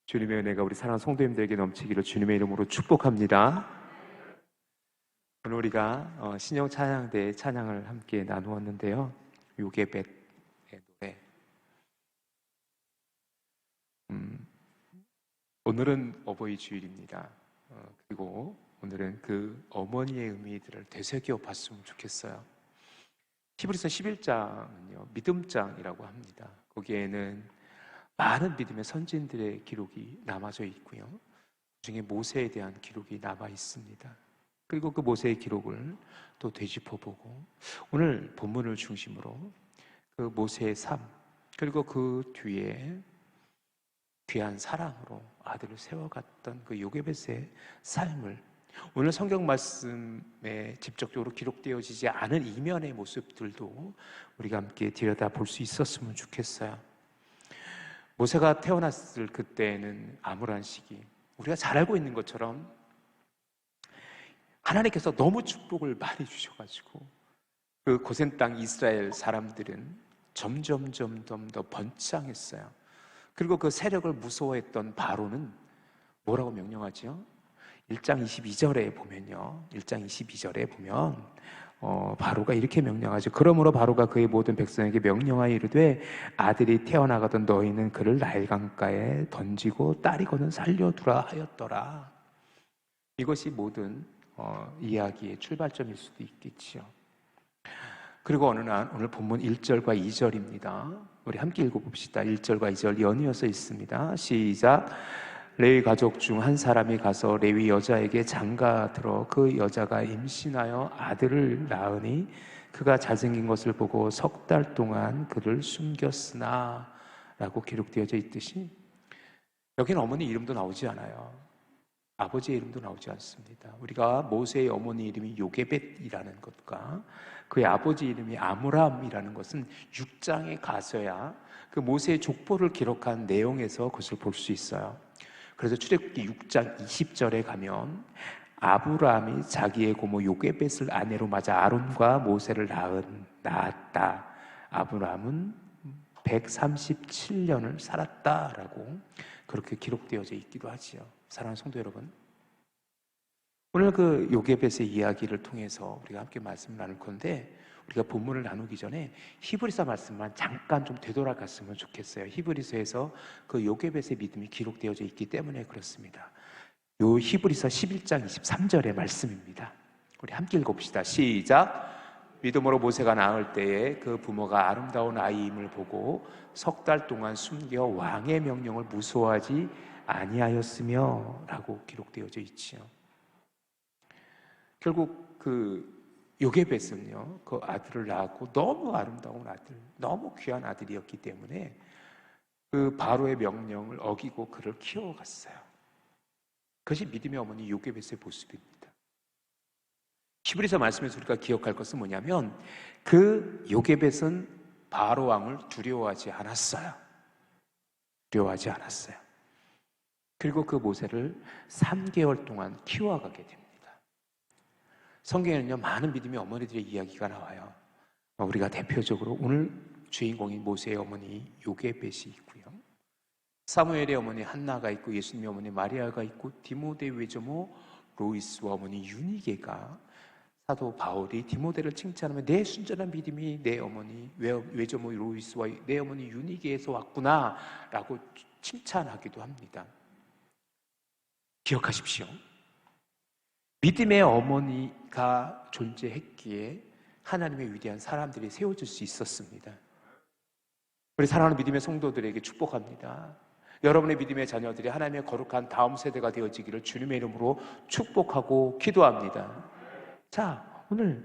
주님의 은혜가 우리 사랑하는 성도님들에게 넘치기를 주님의 이름으로 축복합니다. 오늘 우리가 신형 찬양대의 찬양을 함께 나누었는데요. 요게벳의 노래. 오늘은 어버이 주일입니다. 그리고 오늘은 그 어머니의 의미들을 되새겨 봤으면 좋겠어요. 히브리서 11장은요, 믿음장이라고 합니다. 거기에는 많은 믿음의 선진들의 기록이 남아져 있고요. 그중에 모세에 대한 기록이 남아 있습니다. 그리고 그 모세의 기록을 또 되짚어보고 오늘 본문을 중심으로 그 모세의 삶, 그리고 그 뒤에 귀한 사랑으로 아들을 세워갔던 그 요게벳의 삶을 오늘 성경 말씀에 직접적으로 기록되어지지 않은 이면의 모습들도 우리가 함께 들여다볼 수 있었으면 좋겠어요. 모세가 태어났을 그때는 암울한 시기, 우리가 잘 알고 있는 것처럼 하나님께서 너무 축복을 많이 주셔가지고 그 고센 땅 이스라엘 사람들은 점점 더 번창했어요. 그리고 그 세력을 무서워했던 바로는 뭐라고 명령하죠? 1장 22절에 보면요, 1장 22절에 보면 바로가 이렇게 명령하죠. 그러므로 바로가 그의 모든 백성에게 명령하여 이르되 아들이 태어나거든 너희는 그를 나일강가에 던지고 딸이거든 살려두라 하였더라. 이것이 모든 이야기의 출발점일 수도 있겠지요. 그리고 어느 날 오늘 본문 1절과 2절입니다. 우리 함께 읽어봅시다. 1절과 2절 연이어서 있습니다. 시작. 레위 가족 중 한 사람이 가서 레위 여자에게 장가 들어 그 여자가 임신하여 아들을 낳으니 그가 잘생긴 것을 보고 석 달 동안 그를 숨겼으나 라고 기록되어져 있듯이 여기는 어머니 이름도 나오지 않아요. 아버지의 이름도 나오지 않습니다. 우리가 모세의 어머니 이름이 요게벳이라는 것과 그의 아버지 이름이 아므람이라는 것은 6장에 가서야 그 모세의 족보를 기록한 내용에서 그것을 볼 수 있어요. 그래서 출애굽기 6장 20절에 가면 아브라함이 자기의 고모 요게벳을 아내로 맞아 아론과 모세를 낳았다. 아브라함은 137년을 살았다라고 그렇게 기록되어져 있기도 하지요. 사랑하는 성도 여러분, 오늘 그 요게벳의 이야기를 통해서 우리가 함께 말씀을 나눌 건데 우리가 본문을 나누기 전에 히브리서 말씀만 잠깐 좀 되돌아갔으면 좋겠어요. 히브리서에서 그 요게벳의 믿음이 기록되어져 있기 때문에 그렇습니다. 요 히브리서 11장 23절의 말씀입니다. 우리 함께 읽어봅시다. 시작. 믿음으로 모세가 낳을 때에 그 부모가 아름다운 아이임을 보고 석 달 동안 숨겨 왕의 명령을 무서워하지 아니하였으며 라고 기록되어져 있지요. 결국 그 요게벳은요, 그 아들을 낳았고 너무 아름다운 아들, 너무 귀한 아들이었기 때문에 그 바로의 명령을 어기고 그를 키워갔어요. 그것이 믿음의 어머니 요게벳의 모습입니다. 히브리서 말씀에서 우리가 기억할 것은 뭐냐면 그 요게벳은 바로 왕을 두려워하지 않았어요. 두려워하지 않았어요. 그리고 그 모세를 3개월 동안 키워가게 됩니다. 성경에는요, 많은 믿음의 어머니들의 이야기가 나와요. 우리가 대표적으로 오늘 주인공인 모세의 어머니 요게벳이 있고요, 사무엘의 어머니 한나가 있고, 예수님의 어머니 마리아가 있고, 디모데 외조모 로이스와 어머니 유니게가 사도 바울이 디모데를 칭찬하며 내 순전한 믿음이 내 어머니 외조모 로이스와 내 어머니 유니게에서 왔구나 라고 칭찬하기도 합니다. 기억하십시오. 믿음의 어머니가 존재했기에 하나님의 위대한 사람들이 세워질 수 있었습니다. 우리 사랑하는 믿음의 성도들에게 축복합니다. 여러분의 믿음의 자녀들이 하나님의 거룩한 다음 세대가 되어지기를 주님의 이름으로 축복하고 기도합니다. 자, 오늘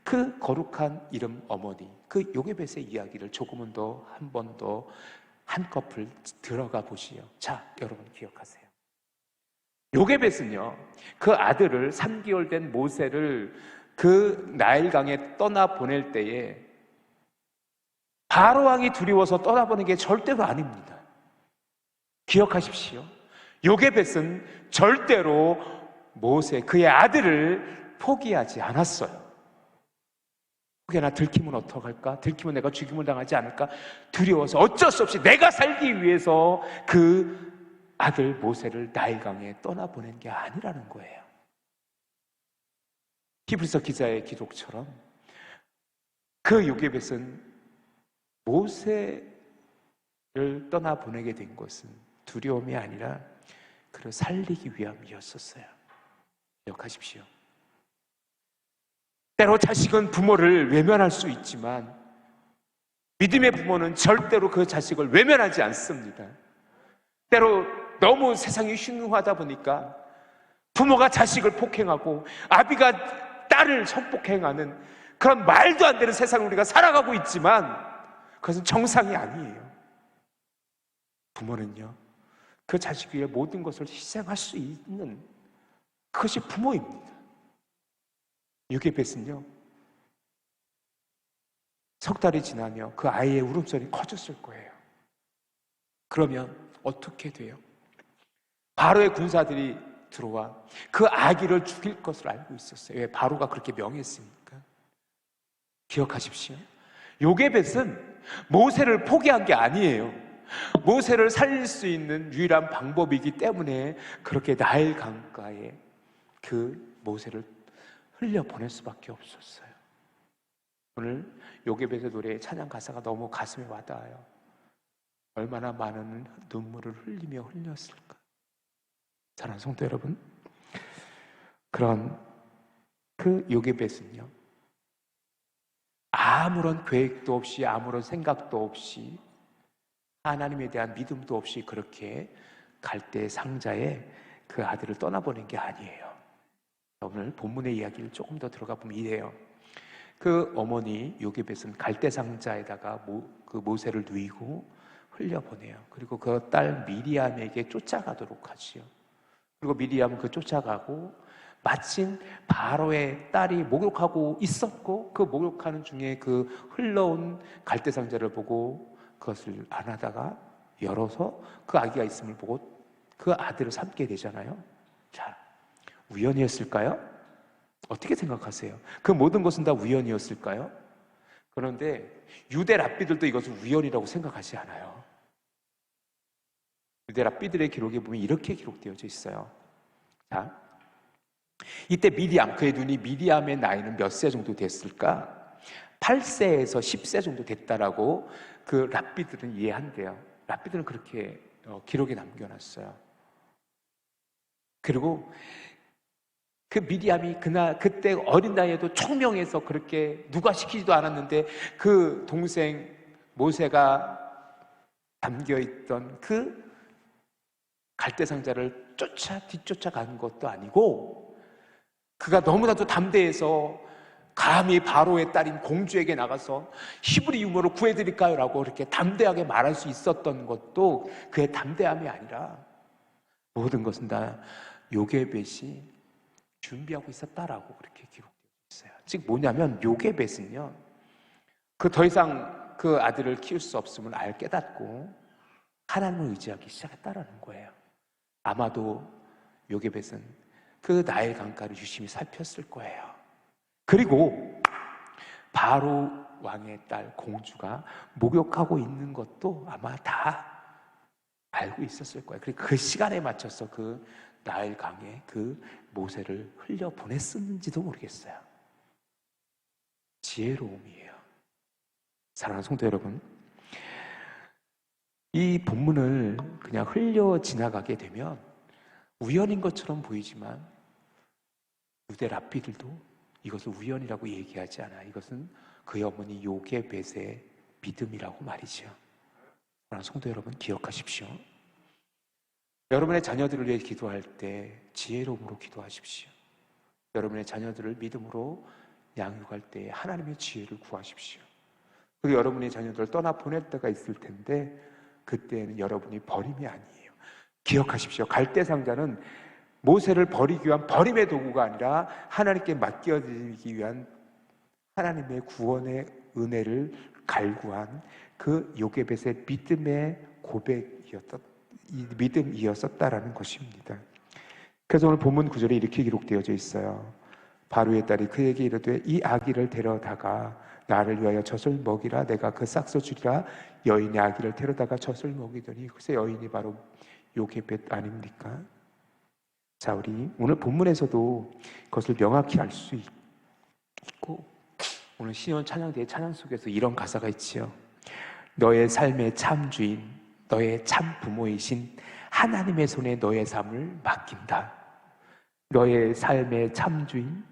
그 거룩한 이름 어머니, 그 요게벳의 이야기를 조금은 더 한 번 더 한꺼풀 들어가 보시죠. 자, 여러분 기억하세요. 요게벳은요, 그 아들을 3개월 된 모세를 그 나일강에 떠나 보낼 때에 바로 왕이 두려워서 떠나보는 게 절대로 아닙니다. 기억하십시오. 요게벳은 절대로 모세, 그의 아들을 포기하지 않았어요. 혹여나 들키면 어떡할까? 들키면 내가 죽임을 당하지 않을까? 두려워서 어쩔 수 없이 내가 살기 위해서 그 아들 모세를 나일강에 떠나보낸 게 아니라는 거예요. 히브리서 기자의 기록처럼 그 요게벳은 모세를 떠나보내게 된 것은 두려움이 아니라 그를 살리기 위함이었었어요. 기억하십시오. 때로 자식은 부모를 외면할 수 있지만 믿음의 부모는 절대로 그 자식을 외면하지 않습니다. 때로 너무 세상이 흉흉하다 보니까 부모가 자식을 폭행하고 아비가 딸을 성폭행하는 그런 말도 안 되는 세상을 우리가 살아가고 있지만 그것은 정상이 아니에요. 부모는요, 그 자식 위해 모든 것을 희생할 수 있는 그것이 부모입니다. 요게벳은요, 석 달이 지나며 그 아이의 울음소리 커졌을 거예요. 그러면 어떻게 돼요? 바로의 군사들이 들어와 그 아기를 죽일 것을 알고 있었어요. 왜 바로가 그렇게 명했습니까? 기억하십시오. 요게벳은 모세를 포기한 게 아니에요. 모세를 살릴 수 있는 유일한 방법이기 때문에 그렇게 나일 강가에 그 모세를 흘려보낼 수밖에 없었어요. 오늘 요게벳의 노래의 찬양 가사가 너무 가슴에 와닿아요. 얼마나 많은 눈물을 흘리며 흘렸을까. 사랑하는 성도 여러분, 그런 그 요게벳은요, 아무런 계획도 없이 아무런 생각도 없이 하나님에 대한 믿음도 없이 그렇게 갈대 상자에 그 아들을 떠나보낸 게 아니에요. 오늘 본문의 이야기를 조금 더 들어가 보면 이래요. 그 어머니 요게벳은 갈대 상자에다가 그 모세를 누이고 흘려보내요. 그리고 그 딸 미리암에게 쫓아가도록 하지요. 그리고 미리암은 그 쫓아가고 마침 바로의 딸이 목욕하고 있었고 그 목욕하는 중에 그 흘러온 갈대 상자를 보고 그것을 안 하다가 열어서 그 아기가 있음을 보고 그 아들을 삼게 되잖아요. 자, 우연이었을까요? 어떻게 생각하세요? 그 모든 것은 다 우연이었을까요? 그런데 유대 랍비들도 이것을 우연이라고 생각하지 않아요. 유대 랍비들의 기록에 보면 이렇게 기록되어져 있어요. 자, 이때 미리암, 그의 누이 미리암의 나이는 몇 세 정도 됐을까? 8세에서 10세 정도 됐다라고 그 랍비들은 이해한대요. 랍비들은 그렇게 기록에 남겨놨어요. 그리고 그 미리암이 그때 어린 나이에도 총명해서 그렇게 누가 시키지도 않았는데 그 동생 모세가 담겨있던 그 갈대상자를 뒤쫓아 가는 것도 아니고 그가 너무나도 담대해서 감히 바로의 딸인 공주에게 나가서 히브리 유모로 구해드릴까요? 라고 이렇게 담대하게 말할 수 있었던 것도 그의 담대함이 아니라 모든 것은 다 요게벳이 준비하고 있었다라고 그렇게 기록되어 있어요. 즉 뭐냐면 요게벳은요, 그 더 이상 그 아들을 키울 수 없음을 깨닫고 하나님을 의지하기 시작했다라는 거예요. 아마도 요게벳은 그 나일 강가를 유심히 살폈을 거예요. 그리고 바로 왕의 딸 공주가 목욕하고 있는 것도 아마 다 알고 있었을 거예요. 그리고 그 시간에 맞춰서 그 나일 강에 그 모세를 흘려 보냈었는지도 모르겠어요. 지혜로움이에요. 사랑하는 성도 여러분, 이 본문을 그냥 흘려 지나가게 되면 우연인 것처럼 보이지만 유대 랍비들도 이것을 우연이라고 얘기하지 않아요. 이것은 그의 어머니 요게벳의 믿음이라고 말이죠. 사랑하는 성도 여러분, 기억하십시오. 여러분의 자녀들을 위해 기도할 때 지혜로움으로 기도하십시오. 여러분의 자녀들을 믿음으로 양육할 때 하나님의 지혜를 구하십시오. 그리고 여러분의 자녀들을 떠나 보낼 때가 있을 텐데 그때는 여러분이 버림이 아니에요. 기억하십시오. 갈대상자는 모세를 버리기 위한 버림의 도구가 아니라 하나님께 맡겨드리기 위한 하나님의 구원의 은혜를 갈구한 그 요게벳의 믿음의 믿음이었었다라는 것입니다. 그래서 오늘 본문 구절에 이렇게 기록되어져 있어요. 바로의 딸이 그에게 이르되 이 아기를 데려다가 나를 위하여 젖을 먹이라. 내가 그 싹서 주리라. 여인이 아기를 데려다가 젖을 먹이더니 그새 여인이 바로 요게벳 아닙니까? 자, 우리 오늘 본문에서도 그것을 명확히 알 수 있고, 오늘 시온 찬양대의 찬양 속에서 이런 가사가 있지요. 너의 삶의 참 주인, 너의 참 부모이신 하나님의 손에 너의 삶을 맡긴다. 너의 삶의 참 주인,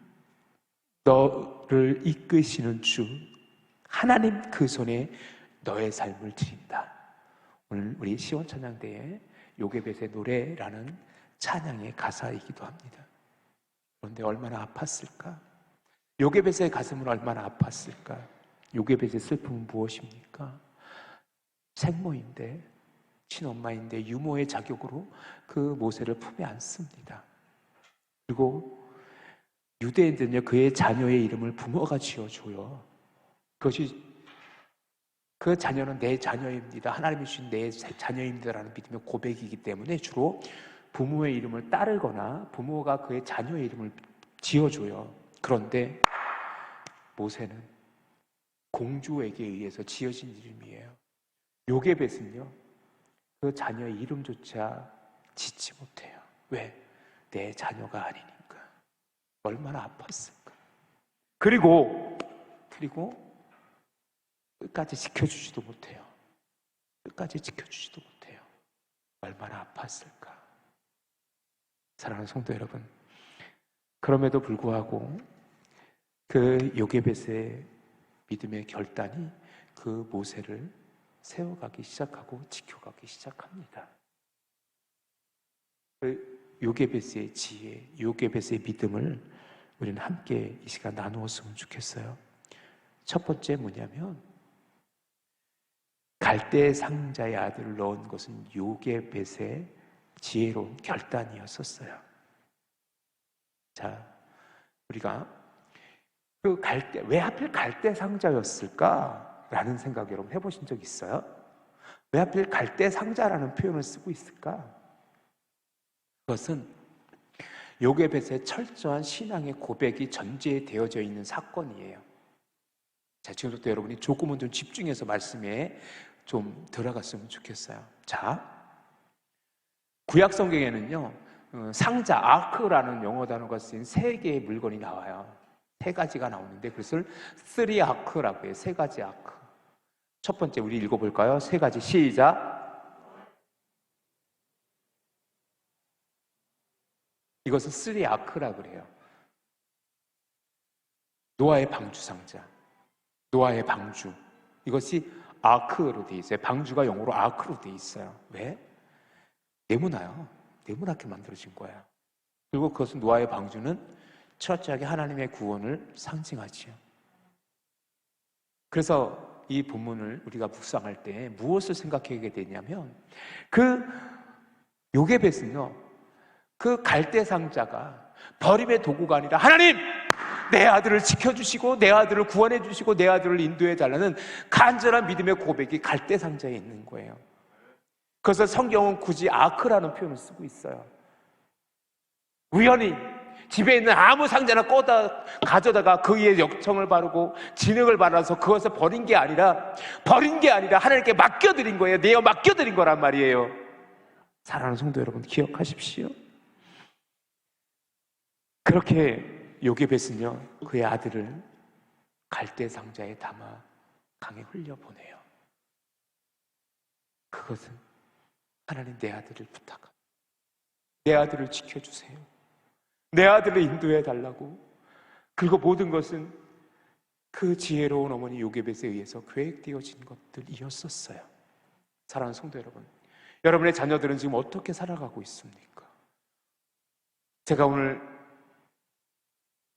너를 이끄시는 주 하나님 그 손에 너의 삶을 드린다. 오늘 우리 시온 찬양대의 요게벳의 노래라는 찬양의 가사이기도 합니다. 그런데 얼마나 아팠을까? 요게벳의 가슴은 얼마나 아팠을까? 요게벳의 슬픔은 무엇입니까? 생모인데, 친엄마인데 유모의 자격으로 그 모세를 품에 안습니다. 그리고 유대인들은요, 그의 자녀의 이름을 부모가 지어줘요. 그것이, 그 자녀는 내 자녀입니다, 하나님이 주신 내 자녀입니다라는 믿음의 고백이기 때문에 주로 부모의 이름을 따르거나 부모가 그의 자녀의 이름을 지어줘요. 그런데 모세는 공주에게 의해서 지어진 이름이에요. 요게벳은요, 그 자녀의 이름조차 짓지 못해요. 왜? 내 자녀가 아니니까. 얼마나 아팠을까. 그리고 끝까지 지켜주지도 못해요. 끝까지 지켜주지도 못해요. 얼마나 아팠을까. 사랑하는 성도 여러분, 그럼에도 불구하고 그 요게벳의 믿음의 결단이 그 모세를 세워가기 시작하고 지켜가기 시작합니다. 그 요게벳의 지혜, 요게벳의 믿음을 우리는 함께 이 시간 나누었으면 좋겠어요. 첫 번째 뭐냐면, 갈대 상자의 아들을 넣은 것은 요게벳의 지혜로운 결단이었었어요. 자, 우리가 그 갈대, 왜 하필 갈대 상자였을까? 라는 생각 여러분 해보신 적 있어요? 왜 하필 갈대 상자라는 표현을 쓰고 있을까? 그것은 요게벳의 철저한 신앙의 고백이 전제되어져 있는 사건이에요. 자, 지금부터 여러분이 조금은 좀 집중해서 말씀에 좀 들어갔으면 좋겠어요. 자, 구약 성경에는요, 상자, 아크라는 영어 단어가 쓰인 세 개의 물건이 나와요. 세 가지가 나오는데 그것을 쓰리 아크라고 해요. 세 가지 아크. 첫 번째 우리 읽어볼까요? 세 가지, 시작. 이것은 쓰리 아크라고 그래요. 노아의 방주 상자, 노아의 방주, 이것이 아크로 돼 있어요. 방주가 영어로 아크로 돼 있어요. 왜? 네모나요. 네모나게 만들어진 거예요. 그리고 그것은, 노아의 방주는 철저하게 하나님의 구원을 상징하지요. 그래서 이 본문을 우리가 묵상할 때 무엇을 생각하게 되냐면, 그 요게벳은요, 그 갈대 상자가 버림의 도구가 아니라, 하나님! 내 아들을 지켜주시고 내 아들을 구원해 주시고 내 아들을 인도해 달라는 간절한 믿음의 고백이 갈대 상자에 있는 거예요. 그래서 성경은 굳이 아크라는 표현을 쓰고 있어요. 우연히 집에 있는 아무 상자나 가져다가 그 위에 역청을 바르고 진흙을 발라서 그것을 버린 게 아니라 하나님께 맡겨드린 거예요. 내어 맡겨드린 거란 말이에요. 사랑하는 성도 여러분, 기억하십시오. 그렇게 요게벳은요, 그의 아들을 갈대 상자에 담아 강에 흘려보내요. 그것은, 하나님, 내 아들을 부탁합니다. 내 아들을 지켜주세요. 내 아들을 인도해 달라고. 그리고 모든 것은 그 지혜로운 어머니 요게벳에 의해서 계획되어진 것들이었었어요. 사랑하는 성도 여러분, 여러분의 자녀들은 지금 어떻게 살아가고 있습니까? 제가 오늘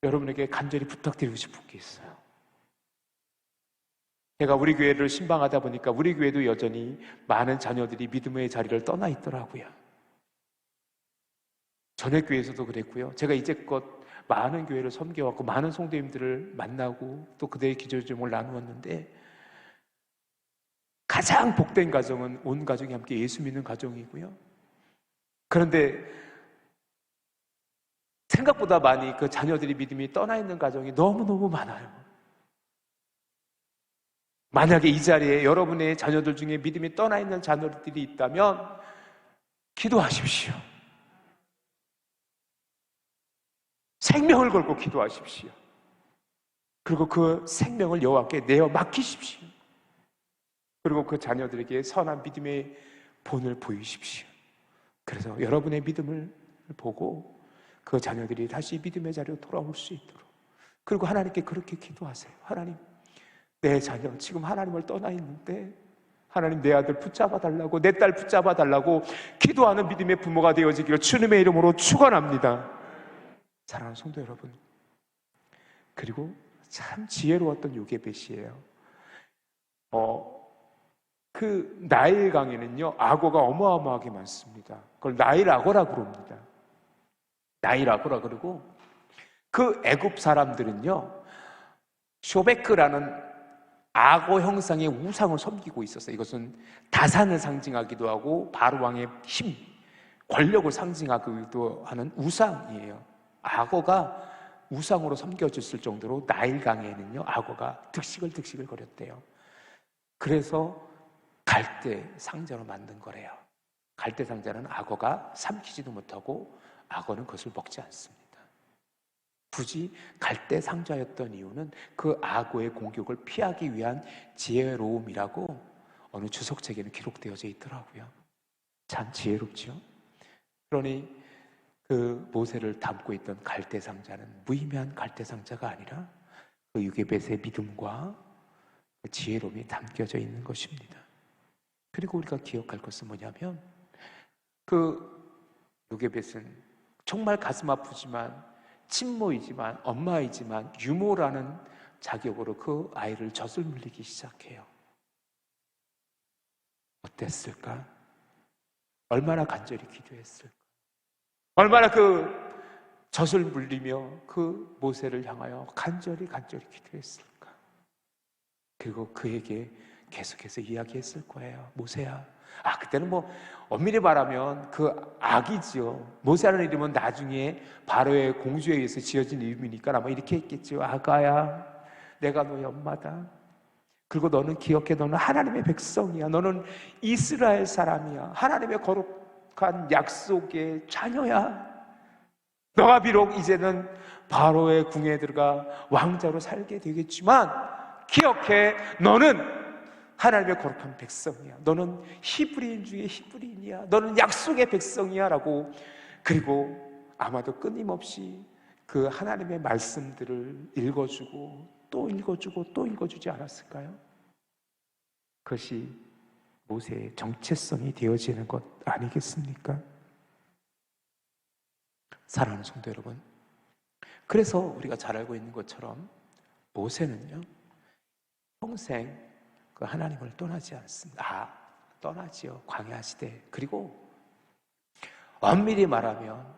여러분에게 간절히 부탁드리고 싶은 게 있어요. 제가 우리 교회를 신방하다 보니까 우리 교회도 여전히 많은 자녀들이 믿음의 자리를 떠나 있더라고요. 전에 교회에서도 그랬고요. 제가 이제껏 많은 교회를 섬겨왔고 많은 성도님들을 만나고 또 그들의 기도 제목을 나누었는데, 가장 복된 가정은 온 가족이 함께 예수 믿는 가정이고요. 그런데 생각보다 많이 그 자녀들이 믿음이 떠나 있는 가정이 너무너무 많아요. 만약에 이 자리에 여러분의 자녀들 중에 믿음이 떠나 있는 자녀들이 있다면 기도하십시오. 생명을 걸고 기도하십시오. 그리고 그 생명을 여호와께 내어 맡기십시오. 그리고 그 자녀들에게 선한 믿음의 본을 보이십시오. 그래서 여러분의 믿음을 보고 그 자녀들이 다시 믿음의 자리로 돌아올 수 있도록, 그리고 하나님께 그렇게 기도하세요. 하나님, 내 자녀 지금 하나님을 떠나 있는데 하나님, 내 아들 붙잡아 달라고, 내 딸 붙잡아 달라고 기도하는 믿음의 부모가 되어지기를 주님의 이름으로 축원합니다. 사랑하는 성도 여러분, 그리고 참 지혜로웠던 요게벳이에요. 그 나일 강에는요 악어가 어마어마하게 많습니다. 그걸 나일 악어라고 그럽니다. 나일 악어라 그러고, 그 애굽 사람들은요 쇼베크라는 악어 형상의 우상을 섬기고 있었어요. 이것은 다산을 상징하기도 하고 바로 왕의 힘, 권력을 상징하기도 하는 우상이에요. 악어가 우상으로 섬겨졌을 정도로 나일강에는요 악어가 득식을 거렸대요. 그래서 갈대 상자로 만든 거래요. 갈대 상자는 악어가 삼키지도 못하고 악어는 그것을 먹지 않습니다. 굳이 갈대 상자였던 이유는 그 악어의 공격을 피하기 위한 지혜로움이라고 어느 주석책에는 기록되어져 있더라고요. 참 지혜롭죠. 그러니 그 모세를 담고 있던 갈대 상자는 무의미한 갈대 상자가 아니라 그 요게벳의 믿음과 그 지혜로움이 담겨져 있는 것입니다. 그리고 우리가 기억할 것은 뭐냐면, 그 요게벳은 정말 가슴 아프지만 친모이지만 엄마이지만 유모라는 자격으로 그 아이를 젖을 물리기 시작해요. 어땠을까? 얼마나 간절히 기도했을까? 얼마나 그 젖을 물리며 그 모세를 향하여 간절히 기도했을까? 그리고 그에게 계속해서 이야기했을 거예요. 모세야. 그때는 뭐 엄밀히 말하면 그 아기죠. 모세라는 이름은 나중에 바로의 공주에 의해서 지어진 이름이니까 아마 이렇게 했겠죠. 아가야, 내가 너의 엄마다. 그리고 너는 기억해, 너는 하나님의 백성이야. 너는 이스라엘 사람이야. 하나님의 거룩한 약속의 자녀야. 너가 비록 이제는 바로의 궁에 들어가 왕자로 살게 되겠지만 기억해, 너는 하나님의 거룩한 백성이야. 너는 히브리인 중에 히브리인이야. 너는 약속의 백성이야 라고. 그리고 아마도 끊임없이 그 하나님의 말씀들을 읽어주고 또 읽어주고 또 읽어주지 않았을까요? 그것이 모세의 정체성이 되어지는 것 아니겠습니까? 사랑하는 성도 여러분, 그래서 우리가 잘 알고 있는 것처럼 모세는요 평생 그 하나님을 떠나지 않습니다. 떠나지요. 광야 시대. 그리고 엄밀히 말하면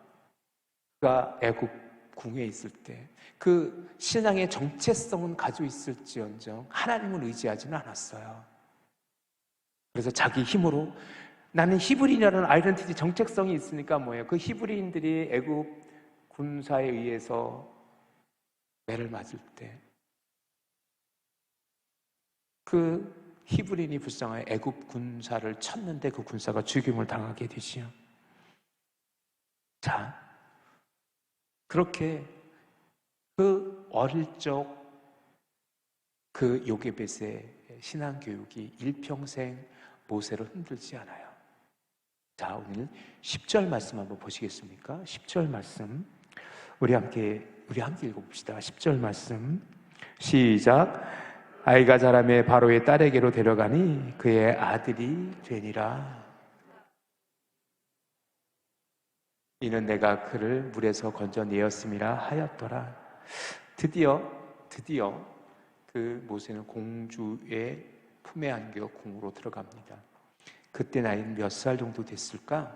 그가 애굽 궁에 있을 때 그 신앙의 정체성은 가지고 있을지언정 하나님을 의지하지는 않았어요. 그래서 자기 힘으로, 나는 히브리인이라는 아이덴티티 정체성이 있으니까 뭐예요? 그 히브리인들이 애굽 군사에 의해서 매를 맞을 때 그 히브리인이 불쌍하여 애굽 군사를 쳤는데 그 군사가 죽임을 당하게 되지요. 자, 그렇게 그 어릴 적 그 요게벳의 신앙교육이 일평생 모세를 흔들지 않아요. 자, 오늘 10절 말씀 한번 보시겠습니까? 10절 말씀 우리 함께 읽어봅시다. 10절 말씀 시작. 아이가 자라매 바로의 딸에게로 데려가니 그의 아들이 되니라. 이는 내가 그를 물에서 건져내었음이라 하였더라. 드디어 그 모세는 공주의 품에 안겨 궁으로 들어갑니다. 그때 나이는 몇 살 정도 됐을까?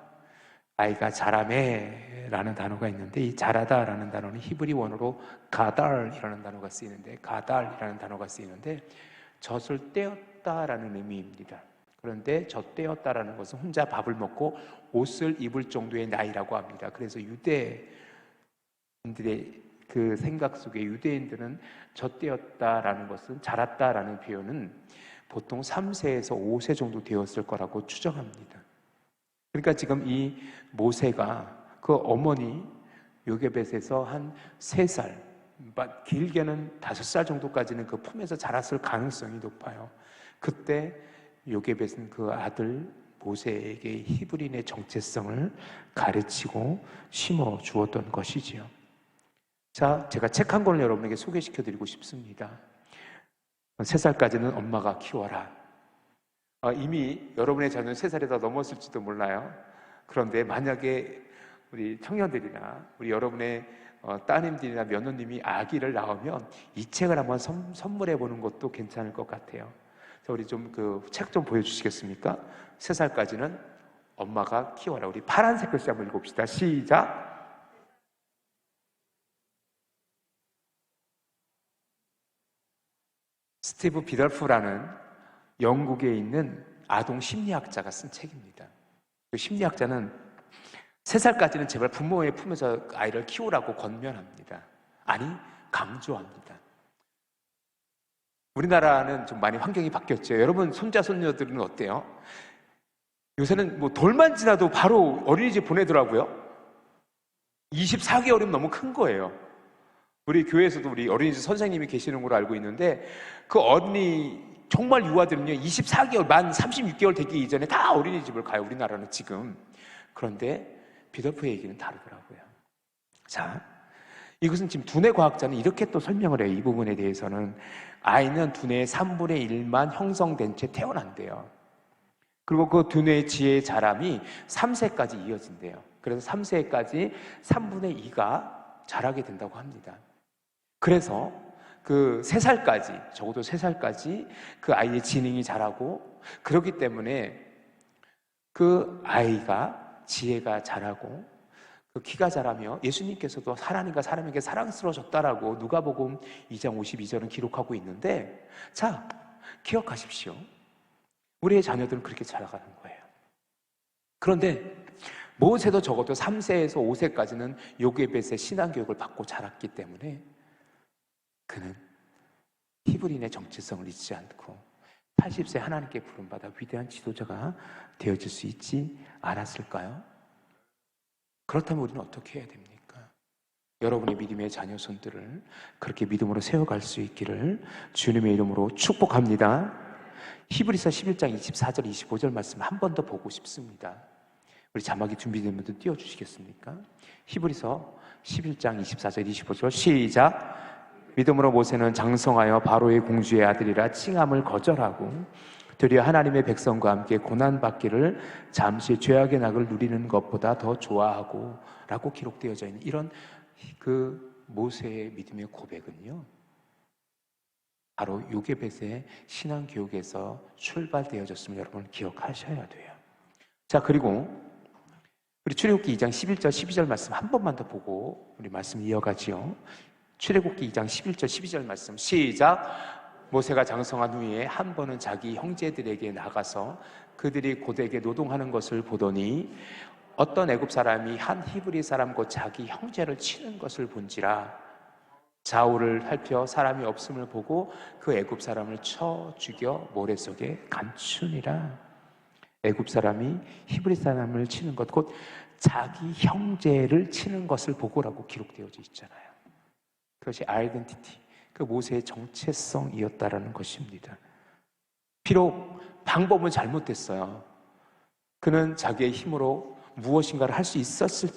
아이가 자라매 라는 단어가 있는데, 이 자라다 라는 단어는 히브리 원어로 가달이라는 단어가 쓰이는데, 젖을 떼었다 라는 의미입니다. 그런데 젖 떼었다라는 것은 혼자 밥을 먹고 옷을 입을 정도의 나이라고 합니다. 그래서 유대인들의 그 생각 속에 유대인들은 젖 떼었다라는 것은, 자랐다라는 표현은 보통 3세에서 5세 정도 되었을 거라고 추정합니다. 그러니까 지금 이 모세가 그 어머니 요게벳에서 한 3살, 길게는 5살 정도까지는 그 품에서 자랐을 가능성이 높아요. 그때 요게벳은 그 아들 모세에게 히브리인의 정체성을 가르치고 심어 주었던 것이지요. 자, 제가 책 한 권을 여러분에게 소개시켜 드리고 싶습니다. 3살까지는 엄마가 키워라. 이미 여러분의 자녀는 3살이 다 넘었을지도 몰라요. 그런데 만약에 우리 청년들이나 우리 여러분의 따님들이나 며느님이 아기를 낳으면 이 책을 한번 선물해 보는 것도 괜찮을 것 같아요. 자, 우리 좀 그 책 좀 보여주시겠습니까? 3살까지는 엄마가 키워라. 우리 파란색 글씨 한번 읽읍시다. 시작. 스티브 비덜프라는 영국에 있는 아동 심리학자가 쓴 책입니다. 그 심리학자는 3살까지는 제발 부모의 품에서 아이를 키우라고 권면합니다. 아니, 강조합니다. 우리나라는 좀 많이 환경이 바뀌었죠. 여러분 손자 손녀들은 어때요? 요새는 뭐 돌만 지나도 바로 어린이집 보내더라고요. 24개월이면 너무 큰 거예요. 우리 교회에서도 우리 어린이집 선생님이 계시는 걸로 알고 있는데 그 어린이 정말 유아들은요 24개월 만 36개월 되기 이전에 다 어린이집을 가요. 우리나라는 지금. 그런데 비더프의 얘기는 다르더라고요. 자, 이것은 지금 두뇌 과학자는 이렇게 또 설명을 해요. 이 부분에 대해서는 아이는 두뇌의 3분의 1만 형성된 채 태어난대요. 그리고 그 두뇌의 지혜의 자람이 3세까지 이어진대요. 그래서 3세까지 3분의 2가 자라게 된다고 합니다. 그래서 그 3살까지, 적어도 3살까지 그 아이의 지능이 자라고, 그렇기 때문에 그 아이가 지혜가 자라고 그 키가 자라며 예수님께서도 하나님과 사람에게 사랑스러워졌다라고 누가복음 2장 52절은 기록하고 있는데, 자, 기억하십시오. 우리의 자녀들은 그렇게 자라가는 거예요. 그런데 모세도 적어도 3세에서 5세까지는 요게벳의 신앙교육을 받고 자랐기 때문에 그는 히브리인의 정체성을 잊지 않고 80세 하나님께 부름받아 위대한 지도자가 되어질 수 있지 않았을까요? 그렇다면 우리는 어떻게 해야 됩니까? 여러분의 믿음의 자녀손들을 그렇게 믿음으로 세워갈 수 있기를 주님의 이름으로 축복합니다. 히브리서 11장 24절 25절 말씀 한 번 더 보고 싶습니다. 우리 자막이 준비된 분들 띄워주시겠습니까? 히브리서 11장 24절 25절 시작. 믿음으로 모세는 장성하여 바로의 공주의 아들이라 칭함을 거절하고 되려 하나님의 백성과 함께 고난받기를 잠시 죄악의 낙을 누리는 것보다 더 좋아하고 라고 기록되어져 있는 이런 그 모세의 믿음의 고백은요, 바로 요게벳의 신앙교육에서 출발되어졌음을 여러분 기억하셔야 돼요. 자, 그리고 우리 출애굽기 2장 11절 12절 말씀 한 번만 더 보고 우리 말씀 이어가지요. 출애굽기 2장 11절 12절 말씀 시작. 모세가 장성한 후에 한 번은 자기 형제들에게 나가서 그들이 고되게 노동하는 것을 보더니 어떤 애굽 사람이 한 히브리 사람 곧 자기 형제를 치는 것을 본지라. 좌우를 살펴 사람이 없음을 보고 그 애굽 사람을 쳐 죽여 모래 속에 감추니라. 애굽 사람이 히브리 사람을 치는 것 곧 자기 형제를 치는 것을 보고라고 기록되어져 있잖아요. 그것이 아이덴티티, 그 모세의 정체성이었다라는 것입니다. 비록 방법은 잘못됐어요. 그는 자기의 힘으로 무엇인가를 할 수 있었을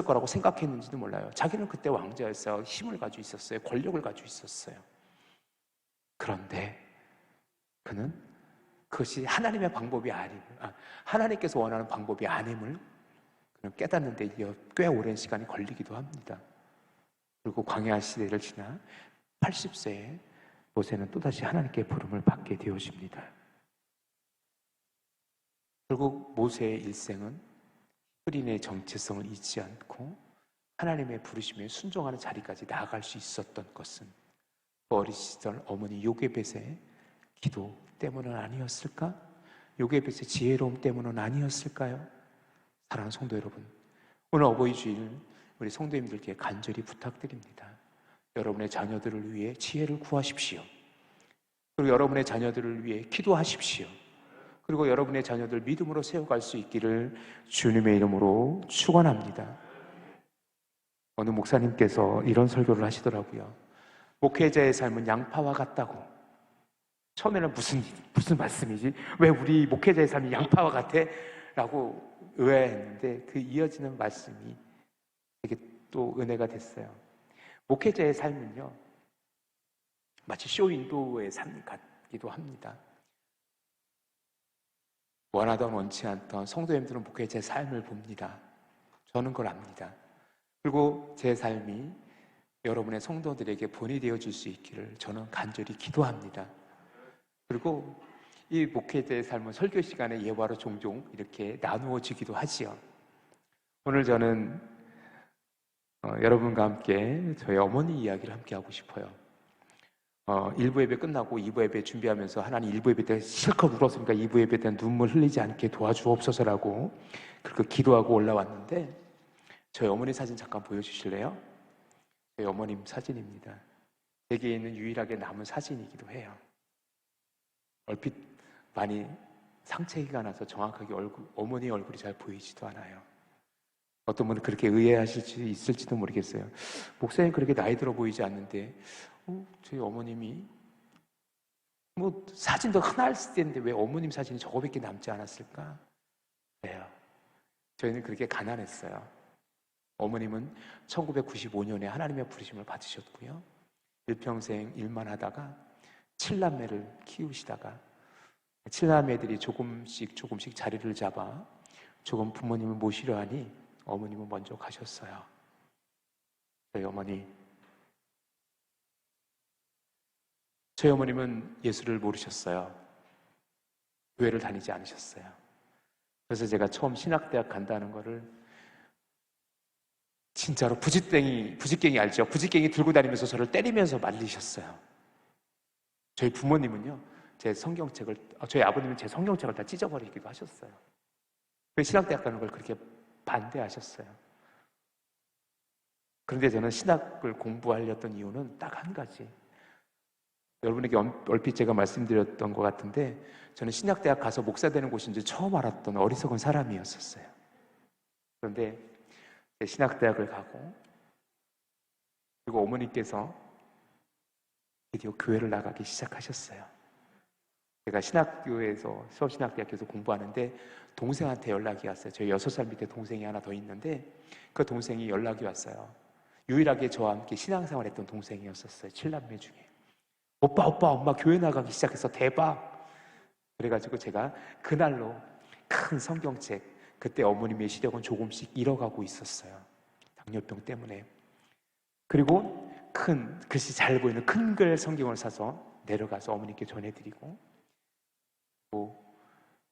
거라고 생각했는지도 몰라요. 자기는 그때 왕자였어요. 힘을 가지고 있었어요. 권력을 가지고 있었어요. 그런데 그는 그것이 하나님의 방법이 하나님께서 원하는 방법이 아님을 그는 깨닫는데 꽤 오랜 시간이 걸리기도 합니다. 그리고 광야 시대를 지나 80세에 모세는 또다시 하나님께 부름을 받게 되어집니다. 결국 모세의 일생은 히브리인의 정체성을 잊지 않고 하나님의 부르심에 순종하는 자리까지 나아갈 수 있었던 것은 그 어린 시절 어머니 요게벳의 기도 때문은 아니었을까? 요게벳의 지혜로움 때문은 아니었을까요? 사랑하는 성도 여러분, 오늘 어버이 주일 우리 성도님들께 간절히 부탁드립니다. 여러분의 자녀들을 위해 지혜를 구하십시오. 그리고 여러분의 자녀들을 위해 기도하십시오. 그리고 여러분의 자녀들 믿음으로 세워갈 수 있기를 주님의 이름으로 축원합니다. 어느 목사님께서 이런 설교를 하시더라고요. 목회자의 삶은 양파와 같다고. 처음에는 무슨 말씀이지? 왜 우리 목회자의 삶이 양파와 같아? 라고 의아했는데 그 이어지는 말씀이 되게 또 은혜가 됐어요. 목회자의 삶은요, 마치 쇼윈도우의 삶 같기도 합니다. 원하던 원치 않던 성도님들은 목회자의 삶을 봅니다. 저는 그걸 압니다. 그리고 제 삶이 여러분의 성도들에게 본이 되어줄 수 있기를 저는 간절히 기도합니다. 그리고 이 목회자의 삶은 설교 시간에 예화로 종종 이렇게 나누어지기도 하지요. 오늘 저는 여러분과 함께 저희 어머니 이야기를 함께 하고 싶어요. 1부 예배 끝나고 2부 예배 준비하면서 하나님 1부 예배 때 실컷 울었으니까 2부 예배 때 눈물 흘리지 않게 도와주옵소서라고 그렇게 기도하고 올라왔는데 저희 어머니 사진 잠깐 보여주실래요? 저희 어머님 사진입니다. 제게 있는 유일하게 남은 사진이기도 해요. 얼핏 많이 상체기가 나서 정확하게 어머니 얼굴이 잘 보이지도 않아요. 어떤 분은 그렇게 의아하실 수 있을지도 모르겠어요. 목사님 그렇게 나이 들어 보이지 않는데 저희 어머님이 사진도 흔했을 때인데 왜 어머님 사진이 저거밖에 남지 않았을까? 그래요. 저희는 그렇게 가난했어요. 어머님은 1995년에 하나님의 부르심을 받으셨고요. 일평생 일만 하다가 7남매를 키우시다가 7남매들이 조금씩 자리를 잡아 조금 부모님을 모시려 하니 어머님은 먼저 가셨어요. 저희 어머님은 예수를 모르셨어요. 교회를 다니지 않으셨어요. 그래서 제가 처음 신학대학 간다는 거를 진짜로 부직갱이 알죠? 부직갱이 들고 다니면서 저를 때리면서 말리셨어요. 저희 부모님은요, 저희 아버님은 제 성경책을 다 찢어버리기도 하셨어요. 신학대학 가는 걸 그렇게 반대하셨어요. 그런데 저는 신학을 공부하려던 이유는 딱 한 가지. 여러분에게 얼핏 제가 말씀드렸던 것 같은데 저는 신학대학 가서 목사 되는 곳인지 처음 알았던 어리석은 사람이었었어요. 그런데 신학대학을 가고 그리고 어머니께서 드디어 교회를 나가기 시작하셨어요. 제가 서울신학대학교에서 공부하는데 동생한테 연락이 왔어요. 저희 6살 밑에 동생이 하나 더 있는데 그 동생이 연락이 왔어요. 유일하게 저와 함께 신앙생활했던 동생이었었어요. 7남매 중에. 오빠 엄마 교회 나가기 시작해서 대박. 그래가지고 제가 그날로 큰 성경책, 그때 어머님의 시력은 조금씩 잃어가고 있었어요. 당뇨병 때문에. 그리고 큰 글씨 잘 보이는 큰 글 성경을 사서 내려가서 어머니께 전해드리고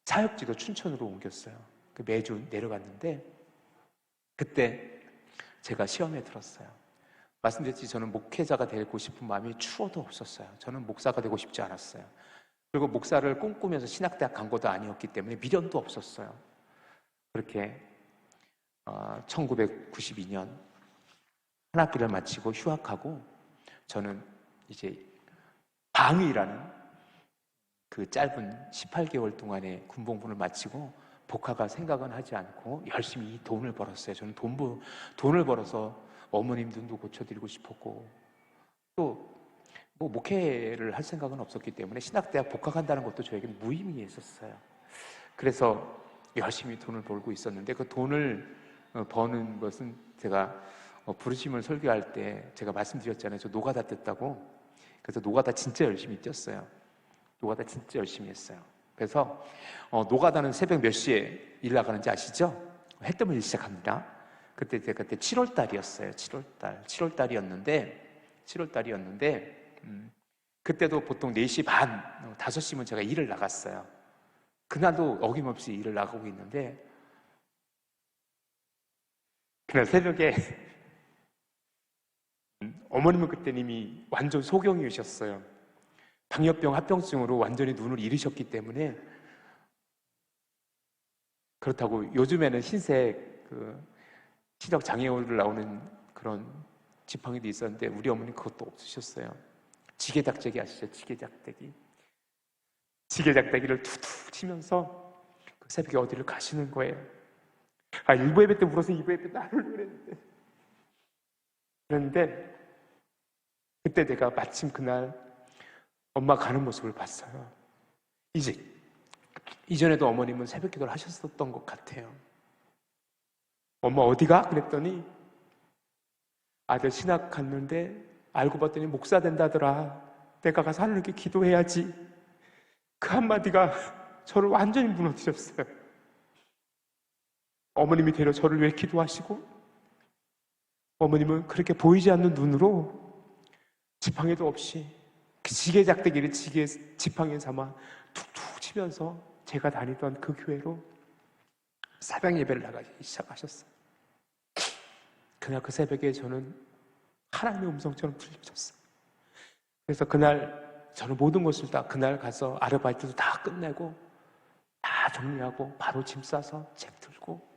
사역지도 춘천으로 옮겼어요. 매주 내려갔는데 그때 제가 시험에 들었어요. 말씀드렸지 저는 목회자가 되고 싶은 마음이 추워도 없었어요. 저는 목사가 되고 싶지 않았어요. 그리고 목사를 꿈꾸면서 신학대학 간 것도 아니었기 때문에 미련도 없었어요. 그렇게 1992년 한 학기를 마치고 휴학하고 저는 이제 방위라는 그 짧은 18개월 동안의 군복무를 마치고 복학할 생각은 하지 않고 열심히 이 돈을 벌었어요. 저는 돈을 벌어서 어머님 눈도 고쳐드리고 싶었고 또 목회를 할 생각은 없었기 때문에 신학대학 복학한다는 것도 저에게는 무의미했었어요. 그래서 열심히 돈을 벌고 있었는데 그 돈을 버는 것은 제가 부르심을 설교할 때 제가 말씀드렸잖아요. 저 노가다 뗐다고. 그래서 노가다 진짜 열심히 뛰었어요. 노가다 진짜 열심히 했어요. 그래서 노가다는 새벽 몇 시에 일 나가는지 아시죠? 해 뜨면 일 시작합니다. 그때 7월 달이었어요. 7월 달이었는데 그때도 보통 4시 반, 5시면 제가 일을 나갔어요. 그날도 어김없이 일을 나가고 있는데 그날 새벽에 어머님은 그때 이미 완전 소경이셨어요. 당뇨병 합병증으로 완전히 눈을 잃으셨기 때문에 그렇다고 요즘에는 흰색 시력 장애우를 나오는 그런 지팡이도 있었는데 우리 어머니 그것도 없으셨어요. 지게닥재기 아시죠? 지게닥재기. 지게작대기를 툭툭 치면서 그 새벽에 어디를 가시는 거예요. 일부 예배 때 울어서 2부 예배 때 안 울려고 그랬는데 그때 내가 마침 그날 엄마 가는 모습을 봤어요. 이전에도 어머님은 새벽 기도를 하셨었던 것 같아요. 엄마 어디가? 그랬더니 아들 신학 갔는데 알고 봤더니 목사 된다더라. 내가 가서 하나님께 기도해야지. 그 한마디가 저를 완전히 무너뜨렸어요. 어머님이 되려 저를 위해 기도하시고 어머님은 그렇게 보이지 않는 눈으로 지팡이도 없이 그 지게작대기를 지팡이 삼아 툭툭 치면서 제가 다니던 그 교회로 새벽 예배를 나가기 시작하셨어요. 그날 그 새벽에 저는 하나님의 음성처럼 들려졌어요. 그래서 그날 저는 모든 것을 다 그날 가서 아르바이트도 다 끝내고 다 정리하고 바로 짐 싸서 책 들고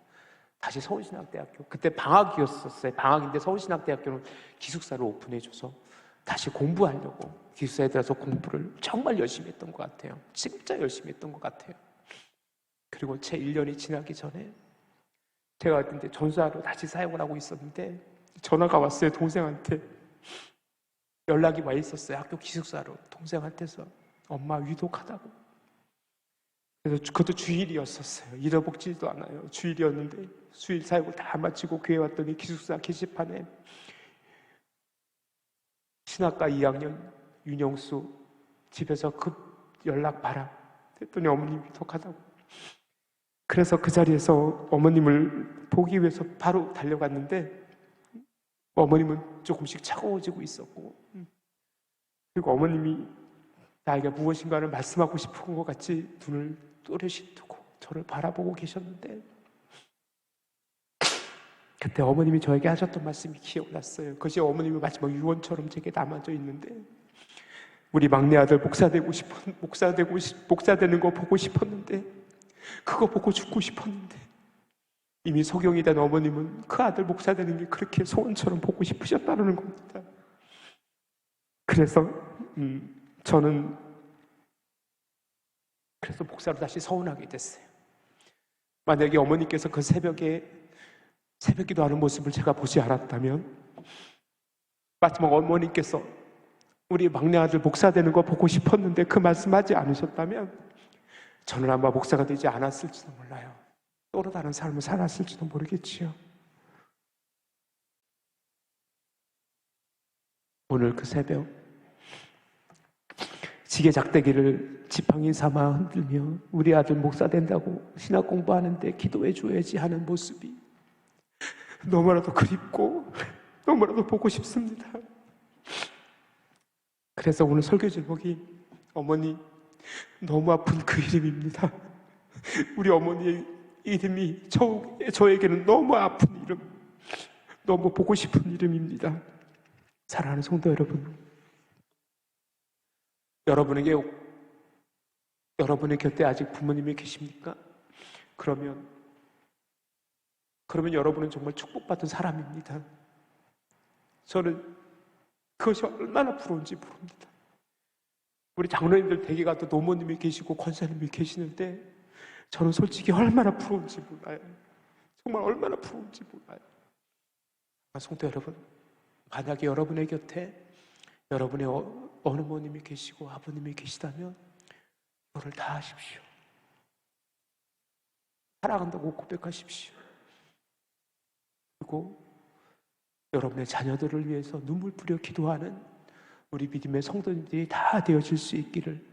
다시 서울신학대학교, 그때 방학이었었어요. 방학인데 서울신학대학교는 기숙사를 오픈해줘서 다시 공부하려고 기숙사에 들어서 공부를 정말 열심히 했던 것 같아요. 진짜 열심히 했던 것 같아요. 그리고 채 1년이 지나기 전에 제가 그때 전수하러 다시 사역을 하고 있었는데 전화가 왔어요. 동생한테 연락이 와 있었어요. 학교 기숙사로 동생한테서 엄마 위독하다고. 그래서 그것도 주일이었었어요. 잃어먹지도 않아요. 주일이었는데 수일 사역을 다 마치고 교회 왔더니 기숙사 게시판에 신학과 2학년 윤영수 집에서 급 연락 봐라 했더니 어머님이 위독하다고. 그래서 그 자리에서 어머님을 보기 위해서 바로 달려갔는데 어머님은 조금씩 차가워지고 있었고, 그리고 어머님이 나에게 무엇인가를 말씀하고 싶은 것 같이 눈을 또렷이 뜨고 저를 바라보고 계셨는데 그때 어머님이 저에게 하셨던 말씀이 기억났어요. 그것이 어머님의 마지막 유언처럼 제게 남아져 있는데, 우리 막내 아들 목사 되는 거 보고 싶었는데, 그거 보고 죽고 싶었는데, 이미 소경이 된 어머님은 그 아들 목사 되는 게 그렇게 소원처럼 보고 싶으셨다는 겁니다. 그래서 저는 목사로 다시 서원하게 됐어요. 만약에 어머니께서 그 새벽에 새벽 기도하는 모습을 제가 보지 않았다면, 마지막 어머니께서 우리 막내 아들 목사 되는 거 보고 싶었는데 그 말씀하지 않으셨다면 저는 아마 목사가 되지 않았을지도 몰라요. 또 다른 삶을 살았을지도 모르겠지요. 오늘 그 새벽 지게작대기를 지팡이 삼아 흔들며 우리 아들 목사 된다고 신학 공부하는데 기도해 줘야지 하는 모습이 너무나도 그립고 너무나도 보고 싶습니다. 그래서 오늘 설교 제목이 어머니 너무 아픈 그 이름입니다. 우리 어머니의 이름이 저에게는 너무 아픈 이름, 너무 보고 싶은 이름입니다. 사랑하는 성도 여러분, 여러분의 곁에 아직 부모님이 계십니까? 그러면 여러분은 정말 축복받은 사람입니다. 저는 그것이 얼마나 부러운지 모릅니다. 우리 장로님들 댁에 또 노모님이 계시고 권사님이 계시는데 저는 솔직히 얼마나 부러운지 몰라요. 정말 얼마나 부러운지 몰라요. 성도 여러분, 만약에 여러분의 곁에 여러분의 어머님이 계시고 아버님이 계시다면 이거를 다 하십시오. 사랑한다고 고백하십시오. 그리고 여러분의 자녀들을 위해서 눈물 뿌려 기도하는 우리 믿음의 성도님들이 다 되어질 수 있기를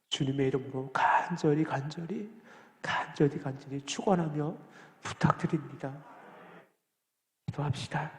주님의 이름으로 간절히 축원하며 부탁드립니다. 기도합시다.